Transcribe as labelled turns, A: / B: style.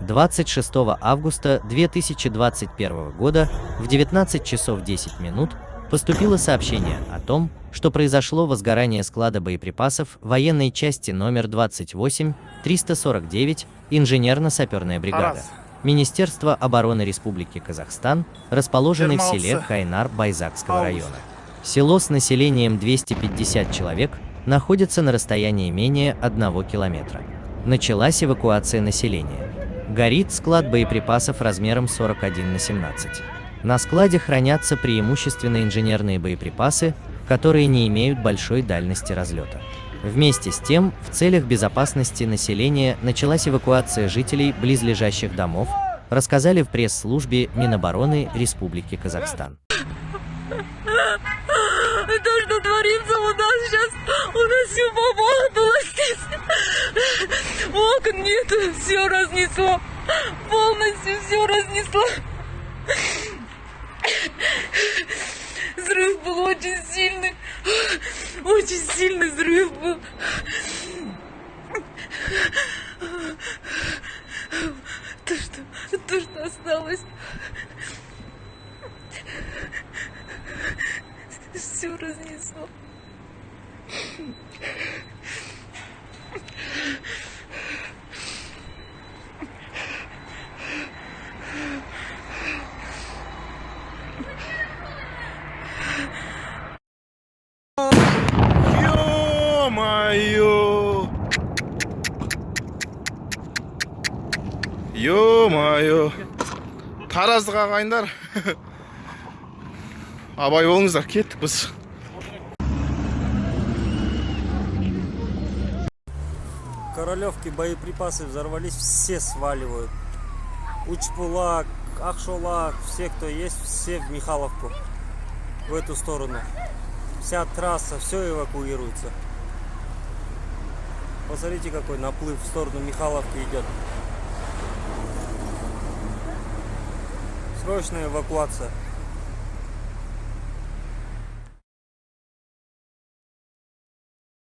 A: 26 августа 2021 года в 19 часов 10 минут поступило сообщение о том, что произошло возгорание склада боеприпасов военной части номер 28-349 инженерно-саперная бригада Министерства обороны Республики Казахстан, расположенной в селе Кайнар Байзакского района. Село с населением 250 человек находится на расстоянии менее 1 километра. Началась эвакуация населения. Горит склад боеприпасов размером 41/17. На складе хранятся преимущественно инженерные боеприпасы, которые не имеют большой дальности разлета. Вместе с тем, в целях безопасности населения началась эвакуация жителей близлежащих домов, рассказали в пресс-службе Минобороны Республики Казахстан.
B: То, что творится у нас сейчас, у нас все попало здесь. Окон нету, все разнесло. Полностью все разнесло. Взрыв был очень сильный. Очень сильный взрыв был. То, что осталось. Все разнесло.
C: Ё-моё! Ё-моё! Тараздық ағайындар. Абай болыңыздар, кеттік біз.
D: Королевки боеприпасы взорвались, все сваливают. Учпулак, Акшолак, все, кто есть, все в Михайловку, в эту сторону. Вся трасса, все эвакуируется. Посмотрите, какой наплыв в сторону Михайловки идет. Срочная эвакуация.